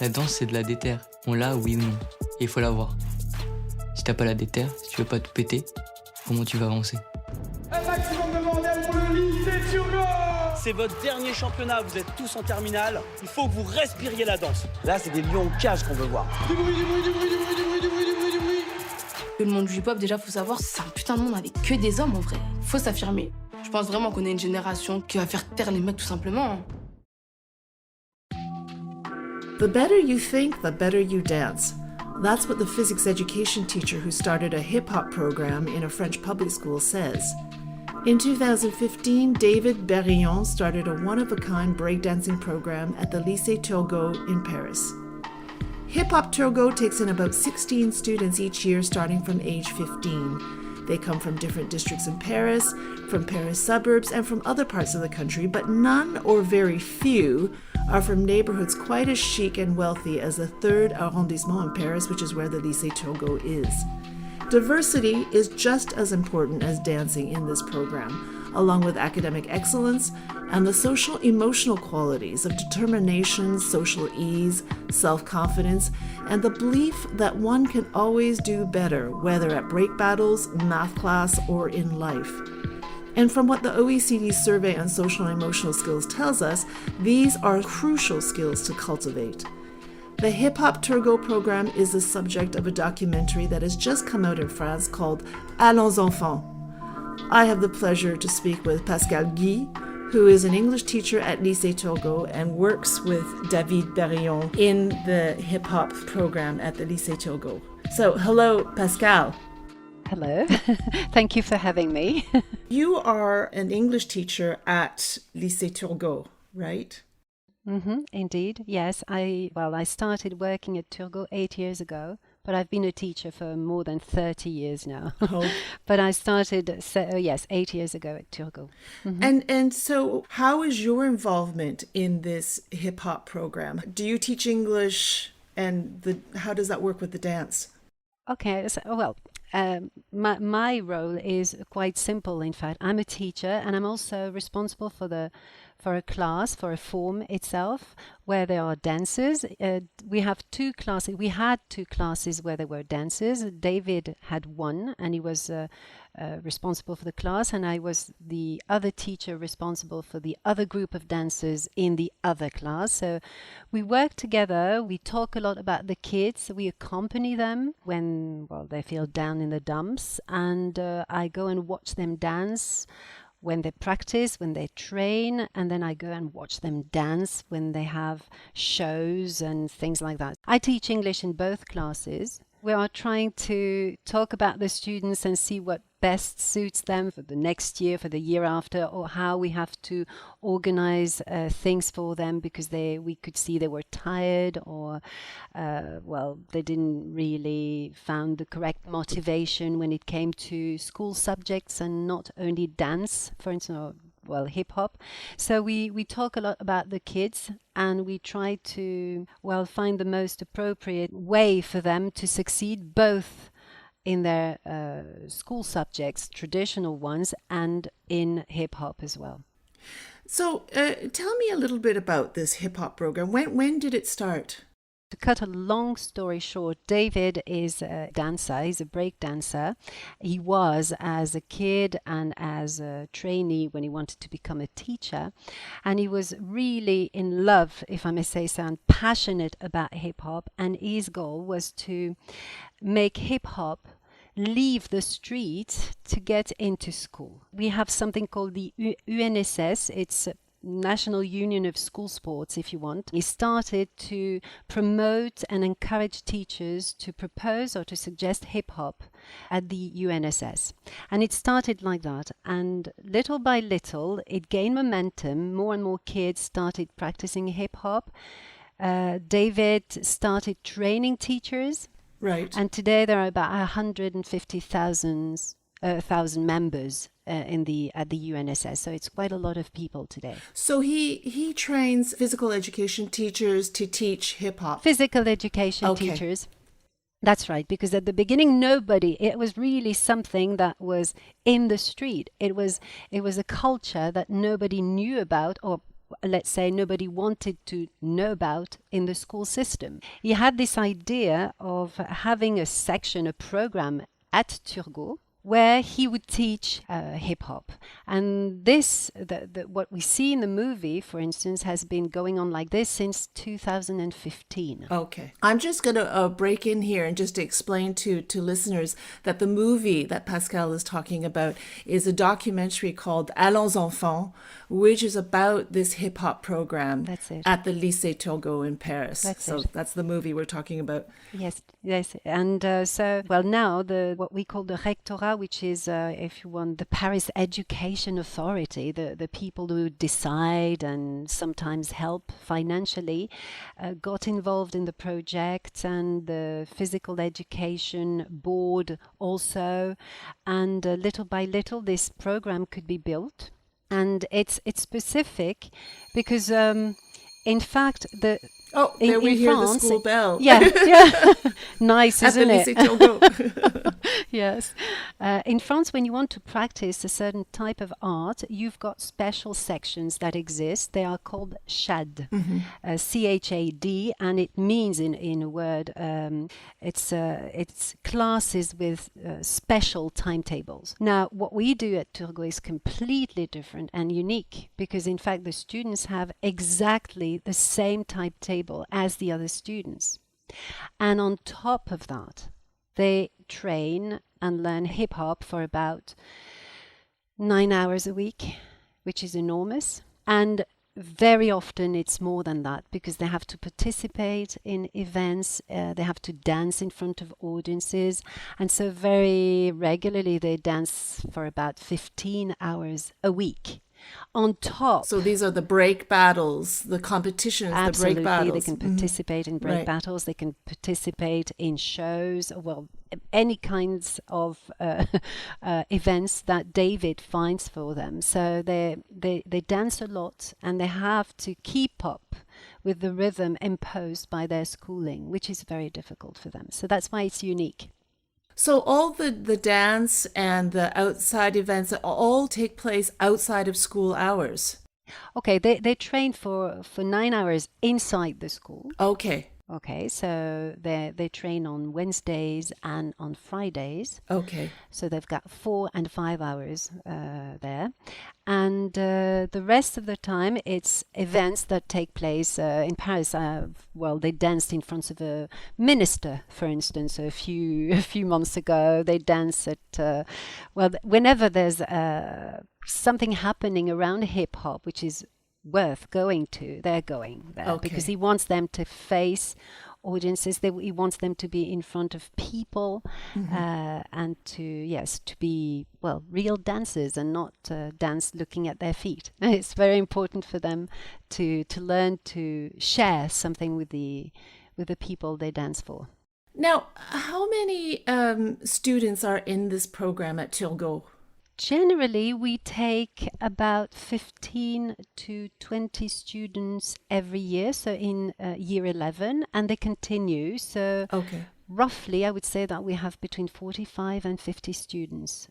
La danse, c'est de la déter. On l'a, oui ou non. Et il faut l'avoir. Si t'as pas la déter, si tu veux pas tout péter, comment tu vas avancer? Un maximum de bordel pour le lycée Turgot! C'est votre dernier championnat, vous êtes tous en terminale. Il faut que vous respiriez la danse. Là, c'est des lions en cage qu'on veut voir. Du bruit, du bruit, du bruit, du bruit, du bruit, du bruit, du bruit, du bruit. Le monde du hip-hop, déjà, faut savoir, c'est un putain de monde avec que des hommes, en vrai. Faut s'affirmer. Je pense vraiment qu'on est une génération qui va faire taire les mecs, tout simplement. The better you think, the better you dance. That's what the physics education teacher who started a hip-hop program in a French public school says. In 2015, David Bérillon started a one-of-a-kind breakdancing program at the Lycée Turgot in Paris. Hop Turgot takes in about 16 students each year starting from age 15. They come from different districts in Paris, from Paris suburbs, and from other parts of the country, but none or very few are from neighborhoods quite as chic and wealthy as the 3rd arrondissement in Paris, which is where the Lycée Turgot is. Diversity is just as important as dancing in this program, along with academic excellence and the social-emotional qualities of determination, social ease, self-confidence, and the belief that one can always do better, whether at break battles, math class, or in life. And from what the OECD survey on social and emotional skills tells us, these are crucial skills to cultivate. The Hop Turgot program is the subject of a documentary that has just come out in France called Allons, enfants. I have the pleasure to speak with Pascale Guy, who is an English teacher at Lycée Turgot and works with David Bérillon in the hip-hop program at the Lycée Turgot. So, hello, Pascale. Hello. Thank you for having me. You are an English teacher at Lycée Turgot, right? Indeed, yes. I started working at Turgot 8 years ago, but I've been a teacher for more than 30 years now. Oh. But I started, 8 years ago at Turgot. And so how is your involvement in this hip-hop program? Do you teach English, and how does that work with the dance? Okay, my role is quite simple. In fact, I'm a teacher, and I'm also responsible for a class, for a form itself, where there are dancers. We have two classes. We had two classes where there were dancers. David had one, and he was responsible for the class, and I was the other teacher responsible for the other group of dancers in the other class. So we work together. We talk a lot about the kids. We accompany them when they feel down in the dumps, and I go and watch them dance when they practice, when they train, and then I go and watch them dance when they have shows and things like that. I teach English in both classes. We are trying to talk about the students and see what best suits them for the next year, for the year after, or how we have to organize things for them, because we could see they were tired, or they didn't really found the correct motivation when it came to school subjects and not only dance, for instance, hip hop. So we talk a lot about the kids, and we try to find the most appropriate way for them to succeed both in their school subjects, traditional ones, and in hip hop as well. So tell me a little bit about this hip hop program. When did it start? To cut a long story short, David is a dancer. He's a break dancer. He was as a kid and as a trainee when he wanted to become a teacher. And he was really in love, if I may say so, and passionate about hip hop. And his goal was to make hip hop leave the street to get into school. We have something called the UNSS. It's National Union of School Sports, if you want. He started to promote and encourage teachers to propose or to suggest hip-hop at the UNSS. And it started like that. And little by little, it gained momentum. More and more kids started practicing hip-hop. David started training teachers. Right. And today there are about 150,000 members at the UNSS, so it's quite a lot of people today. So he trains physical education teachers to teach hip hop. Physical education teachers. That's right, because at the beginning it was really something that was in the street. It was a culture that nobody knew about, or let's say, nobody wanted to know about in the school system. He had this idea of having a section, a program at Turgot, where he would teach hip hop. And this, what we see in the movie, for instance, has been going on like this since 2015. Okay. I'm just going to break in here and just explain to listeners that the movie that Pascale is talking about is a documentary called Allons, enfants, which is about this hip hop program at the Lycée Turgot in Paris. That's the movie we're talking about. Yes. And now what we call the rectorat, which is, if you want, the Paris Education Authority, the people who decide and sometimes help financially, got involved in the project, and the physical education board also. And little by little, this program could be built. And it's specific because, in fact, there we hear France, the school bell. Yeah. Nice, isn't it? At the Lycée Turgot. Yes. In France, when you want to practice a certain type of art, you've got special sections that exist. They are called CHAD, C-H-A-D, and it means, in a word, it's classes with special timetables. Now, what we do at Turgot is completely different and unique, because in fact the students have exactly the same timetable as the other students. And on top of that, they train and learn hip hop for about 9 hours a week, which is enormous. And very often it's more than that, because they have to participate in events, they have to dance in front of audiences. And so very regularly they dance for about 15 hours a week. On top. So these are the break battles, the competitions, absolutely, the break battles. They can participate in break battles, they can participate in shows, well, any kinds of events that David finds for them. So they dance a lot, and they have to keep up with the rhythm imposed by their schooling, which is very difficult for them. So that's why it's unique. So all the dance and the outside events all take place outside of school hours? Okay, they train for 9 hours inside the school. Okay, so they train on Wednesdays and on Fridays. Okay. So they've got 4 and 5 hours there. And the rest of the time, it's events that take place in Paris. They danced in front of a minister, for instance, a few months ago. They dance at, whenever there's something happening around hip-hop, which is worth going to, they're going there, because he wants them to face audiences. He wants them to be in front of people, and to be real dancers and not dance looking at their feet. It's very important for them to learn to share something with the people they dance for. Now, how many students are in this program at Turgot? Generally, we take about 15 to 20 students every year, so in year 11, and they continue. So roughly, I would say that we have between 45 and 50 students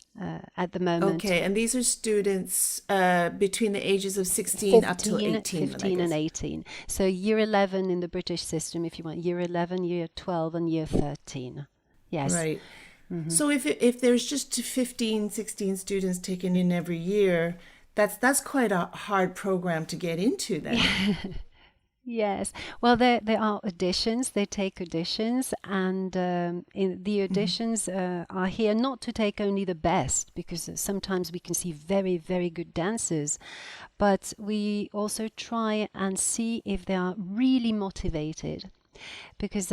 at the moment. Okay, and these are students between the ages of 16 up to 18. 15 and 18. So year 11 in the British system, if you want, year 11, year 12, and year 13. Yes. Right. So if there's just 15, 16 students taken in every year, that's quite a hard program to get into then. Yes. Well, there are auditions. They take auditions, and the auditions are here not to take only the best, because sometimes we can see very, very good dancers, but we also try and see if they are really motivated. Because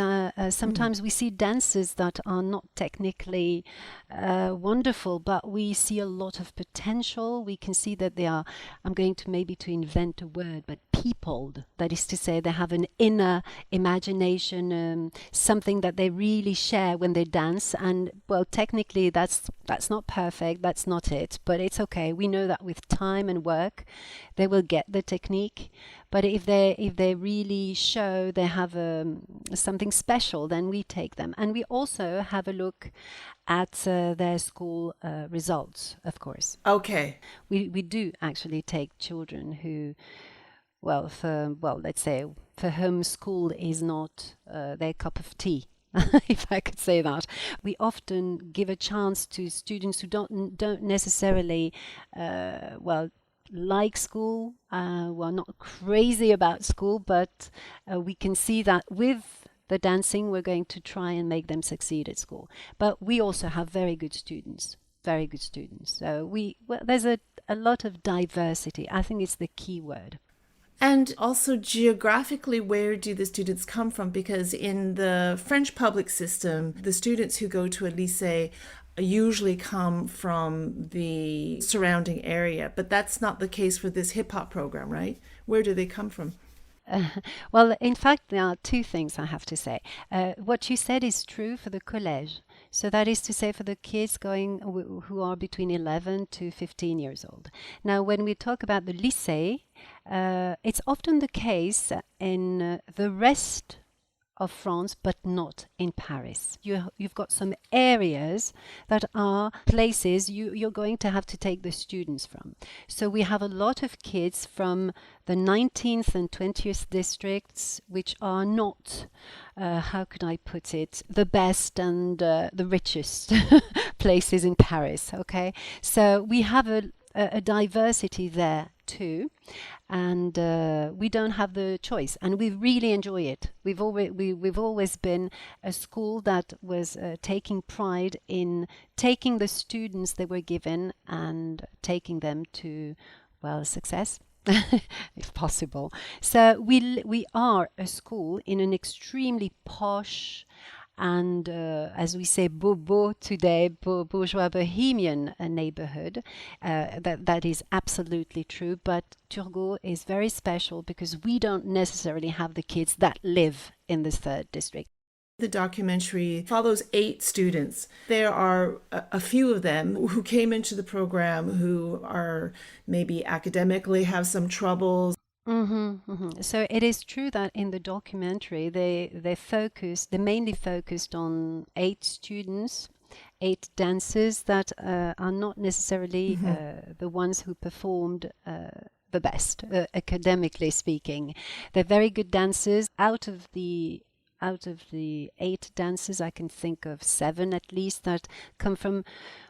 sometimes we see dancers that are not technically wonderful, but we see a lot of potential. We can see that they are, I'm going to invent a word, but peopled. That is to say, they have an inner imagination, something that they really share when they dance. And technically that's not perfect, that's not it, but it's okay. We know that with time and work, they will get the technique. But if they really show they have something special, then we take them. And we also have a look at their school results, of course. Okay. We do actually take children who let's say, for whom school is not their cup of tea. If I could say that, we often give a chance to students who don't necessarily, like school, not crazy about school, but we can see that with the dancing, we're going to try and make them succeed at school. But we also have very good students. So there's a lot of diversity. I think it's the key word. And also geographically, where do the students come from? Because in the French public system, the students who go to a lycée usually come from the surrounding area, but that's not the case for this hip-hop program, right? Where do they come from? Well, in fact, there are two things I have to say. What you said is true for the collège. So that is to say for the kids who are between 11 to 15 years old. Now, when we talk about the lycée, it's often the case in the rest of France, but not in Paris. You've got some areas that are places you're going to have to take the students from. So we have a lot of kids from the 19th and 20th districts, which are not, how could I put it, the best and the richest places in Paris, okay? So we have a diversity there too, and we don't have the choice, and we really enjoy it. We've always been a school that was taking pride in taking the students they were given and taking them to, success. If possible. So we are a school in an extremely posh and, as we say, bobo today, bourgeois bohemian neighborhood. That is absolutely true. But Turgot is very special because we don't necessarily have the kids that live in the 3rd district. The documentary follows 8 students. There are a few of them who came into the program who are maybe academically have some troubles. So it is true that in the documentary they mainly focused on 8 students, 8 dancers that are not necessarily the ones who performed the best, academically speaking. They're very good dancers. Out of the 8 dancers, I can think of 7 at least that come from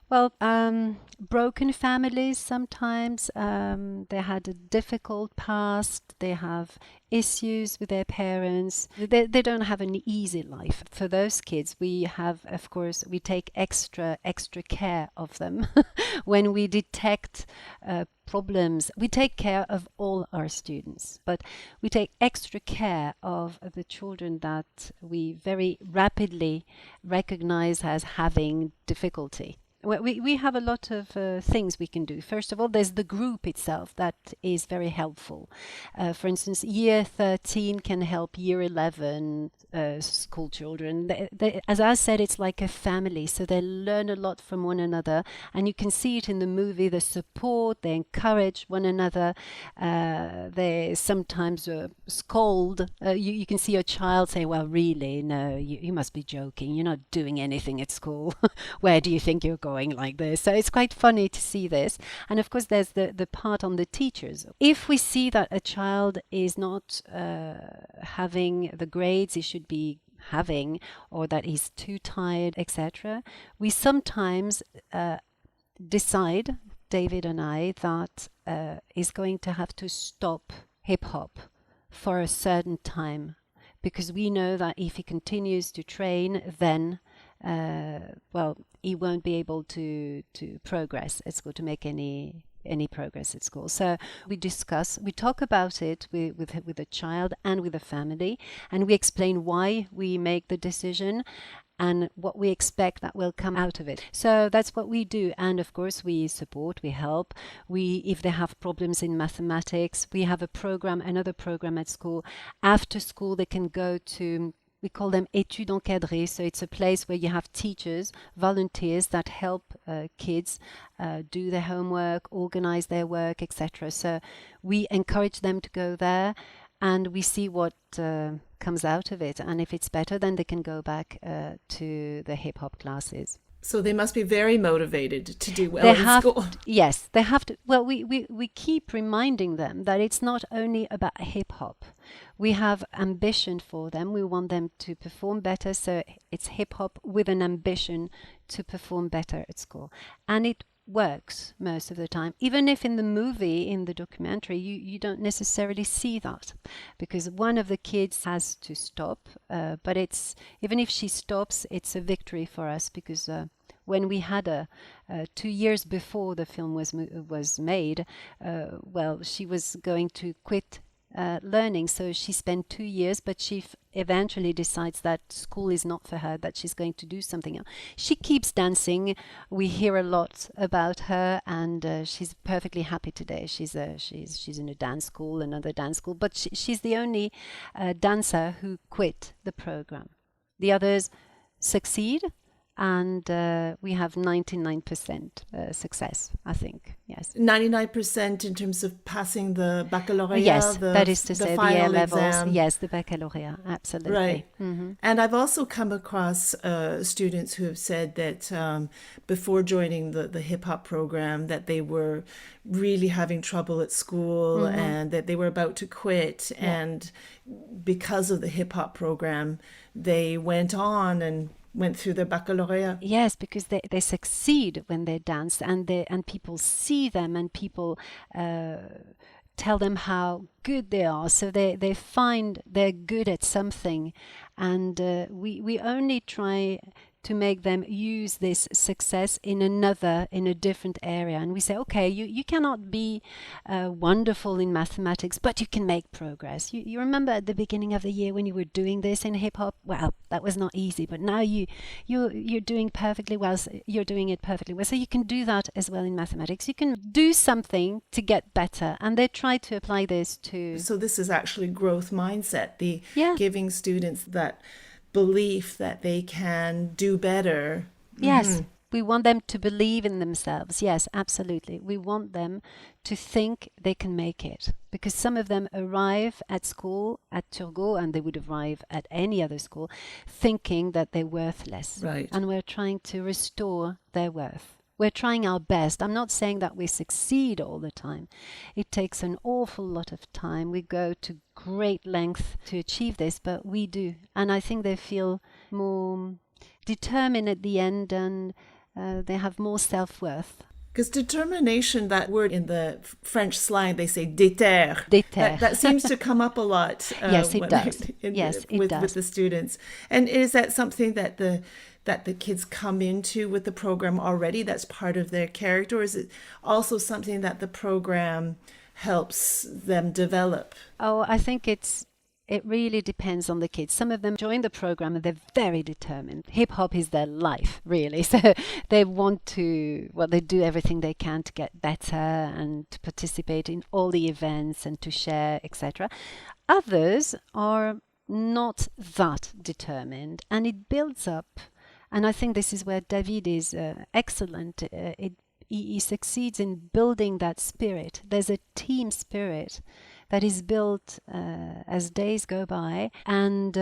broken families sometimes. They had a difficult past. They have issues with their parents. They don't have an easy life. For those kids, we take extra care of them. When we detect problems, we take care of all our students, but we take extra care of the children that we very rapidly recognize as having difficulty. We have a lot of things we can do. First of all, there's the group itself that is very helpful. For instance, year 13 can help year 11 school children. As I said, it's like a family, so they learn a lot from one another, and you can see it in the movie, the support, they encourage one another, they sometimes scold. You can see a child say, well, really, no, you must be joking, you're not doing anything at school. Where do you think you're going like this? So it's quite funny to see this. And of course there's the part on the teachers. If we see that a child is not having the grades he should be having, or that he's too tired, etc., we sometimes decide, David and I, that he's going to have to stop hip-hop for a certain time, because we know that if he continues to train, then he won't be able to progress at school, to make any progress at school. So we talk about it with the child and with the family, and we explain why we make the decision and what we expect that will come out of it. So that's what we do. And of course we support, we help. If they have problems in mathematics, we have another program at school. After school they can go to, we call them études encadrées. So it's a place where you have teachers, volunteers that help kids do their homework, organize their work, etc. So we encourage them to go there, and we see what comes out of it. And if it's better, then they can go back to the hip hop classes. So they must be very motivated to do well They in have, school. yes, they have to. Well, we keep reminding them that it's not only about hip hop. We have ambition for them. We want them to perform better. So it's hip hop with an ambition to perform better at school. And it works most of the time. Even if in the movie, in the documentary, you don't necessarily see that, because one of the kids has to stop. But it's, even if she stops, it's a victory for us, because when we had 2 years before the film was made, well, she was going to quit learning, so she spent 2 years, but she eventually decides that school is not for her, that she's going to do something else. She keeps dancing. We hear a lot about her, and she's perfectly happy today. She's in a dance school, another dance school, but she's the only dancer who quit the program. The others succeed, and we have 99% success, I think. Yes. 99% in terms of passing the baccalaureate. Yes, that is to say the A levels. Exam. Yes, the baccalaureate, absolutely. Right. Mm-hmm. And I've also come across students who have said that before joining the hip hop program, that they were really having trouble at school, mm-hmm. and that they were about to quit. Yeah. And because of the hip hop program, they went on and went through their baccalaureate. Yes, because they succeed when they dance, and people see them, and people tell them how good they are. So they find they're good at something, and we only try to make them use this success in a different area. And we say, okay, you cannot be wonderful in mathematics, but you can make progress. You remember at the beginning of the year when you were doing this in hip hop? Well, that was not easy, but now you're doing perfectly well. You're doing it perfectly well. So you can do that as well in mathematics. You can do something to get better. And they try to apply this to... So this is actually growth mindset, giving students that belief that they can do better. Yes, mm-hmm. We want them to believe in themselves. Yes, absolutely. We want them to think they can make it, because some of them arrive at school at Turgot, and they would arrive at any other school thinking that they're worthless. Right. And we're trying to restore their worth. We're trying our best. I'm not saying that we succeed all the time. It takes an awful lot of time. We go to great length to achieve this, but we do. And I think they feel more determined at the end, and they have more self-worth. Because determination, that word in the French slang, they say déter. Déter. That seems to come up a lot. Yes, it does. With the students. And is that something that the kids come into with the program already? That's part of their character? Or is it also something that the program helps them develop? Oh, I think it really depends on the kids. Some of them join the program and they're very determined. Hip hop is their life, really. So they want to, they do everything they can to get better and to participate in all the events and to share, etc. Others are not that determined, and it builds up. And I think this is where David is excellent. He succeeds in building that spirit. There's a team spirit that is built as days go by. And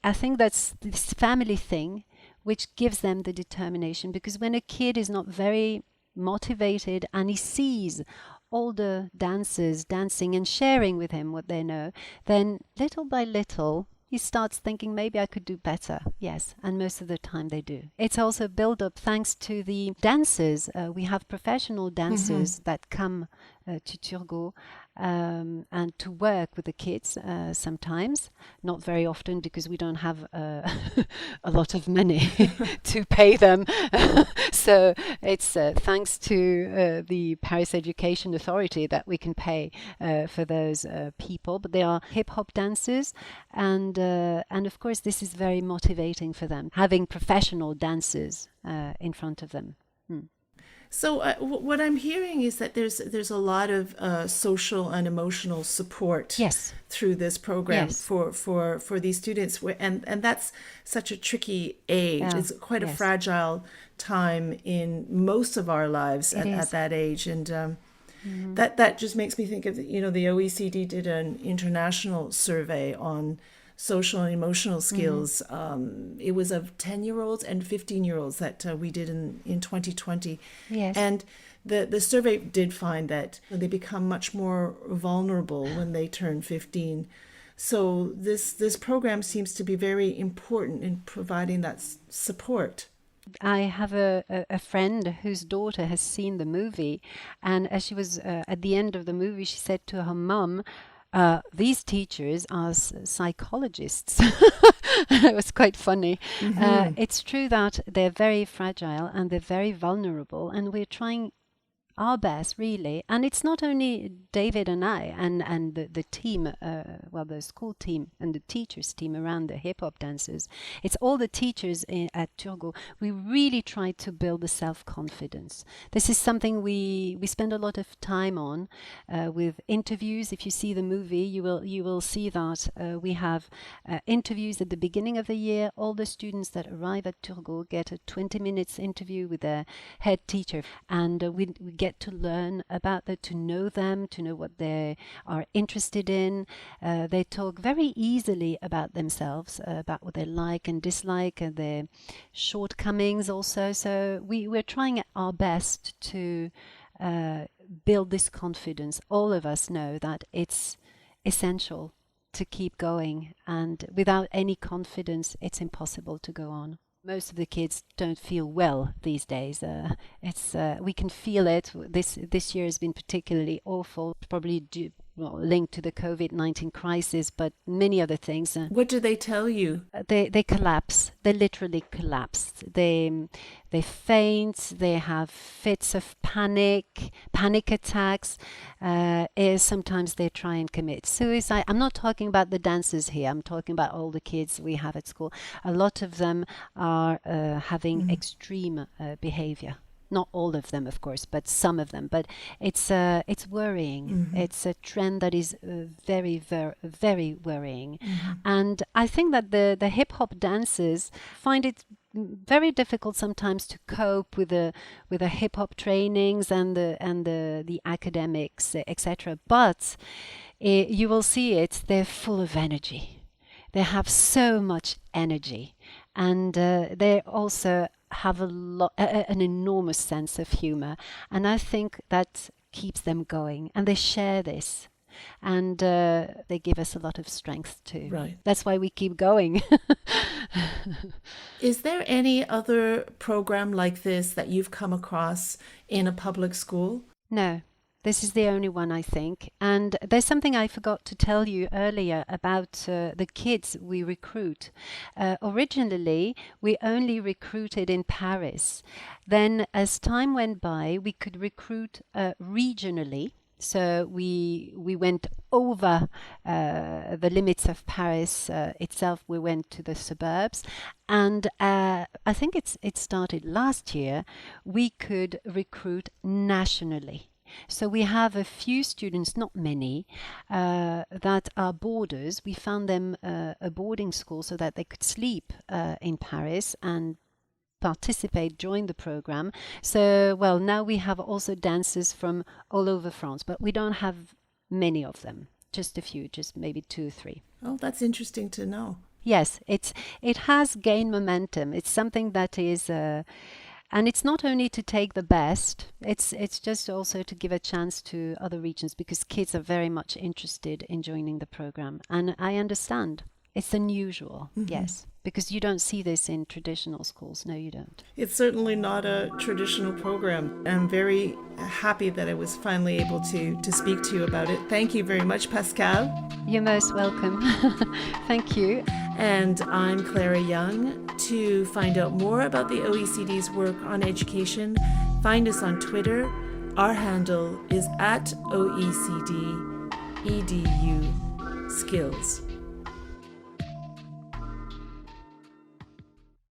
I think that's this family thing which gives them the determination. Because when a kid is not very motivated and he sees all the dancers dancing and sharing with him what they know, then little by little, he starts thinking, maybe I could do better. Yes, and most of the time they do. It's also built up thanks to the dancers. We have professional dancers mm-hmm. that come to Turgot and to work with the kids sometimes. Not very often, because we don't have a lot of money to pay them. So it's thanks to the Paris Education Authority that we can pay for those people. But they are hip-hop dancers, and of course this is very motivating for them, having professional dancers in front of them. So what I'm hearing is that there's a lot of social and emotional support through this program for these students, and that's such a tricky age. Yeah. It's quite a fragile time in most of our lives at that age, and mm-hmm. that just makes me think of the OECD did an international survey on social and emotional skills. It was of 10-year-olds and 15-year-olds that we did in 2020. Yes. And the survey did find that they become much more vulnerable when they turn 15. So this program seems to be very important in providing that support. I have a friend whose daughter has seen the movie, and as she was at the end of the movie, she said to her mum, these teachers are psychologists. It was quite funny. It's true that they're very fragile and they're very vulnerable, and we're trying our best, really. And it's not only David and I and the team, the school team and the teachers team around the hip-hop dancers. It's all the teachers at Turgot. We really try to build the self-confidence. This is something we spend a lot of time on with interviews. If you see the movie, you will see that we have interviews at the beginning of the year. All the students that arrive at Turgot get a 20 minutes interview with their head teacher, and we get to learn about them, to know them, to know what they are interested in. They talk very easily about themselves, about what they like and dislike, and their shortcomings also. So we're trying our best to build this confidence. All of us know that it's essential to keep going, and without any confidence, it's impossible to go on. Most of the kids don't feel well these days. We can feel it. This year has been particularly awful, probably linked to the COVID-19 crisis, but many other things. What do they tell you? They collapse. They literally collapse. They faint. They have fits of panic attacks. Sometimes they try and commit suicide. I'm not talking about the dancers here. I'm talking about all the kids we have at school. A lot of them are having extreme behavior. Not all of them, of course, but some of them. But it's worrying. It's a trend that is very, very, very worrying. And I think that the hip hop dancers find it very difficult sometimes to cope with the hip hop trainings and the academics, etc. But you will see it. They're full of energy. They have so much energy, and they also have an enormous sense of humor, and I think that keeps them going, and they share this, and they give us a lot of strength too. Right. That's why we keep going. Is there any other program like this that you've come across in a public school? No. This is the only one, I think. And there's something I forgot to tell you earlier about the kids we recruit. Originally, we only recruited in Paris. Then, as time went by, we could recruit regionally. So we went over the limits of Paris itself. We went to the suburbs. And I think it started last year. We could recruit nationally. So we have a few students, not many, that are boarders. We found them a boarding school so that they could sleep in Paris and participate, join the program. So, now we have also dancers from all over France, but we don't have many of them, just a few, just maybe 2 or 3. Oh, that's interesting to know. Yes, it has gained momentum. It's something that is... And it's not only to take the best, it's just also to give a chance to other regions, because kids are very much interested in joining the program. And I understand. It's unusual, yes, because you don't see this in traditional schools. No, you don't. It's certainly not a traditional program. I'm very happy that I was finally able to speak to you about it. Thank you very much, Pascale. You're most welcome. Thank you. And I'm Clara Young. To find out more about the OECD's work on education, find us on Twitter. Our handle is @OECD EDU Skills.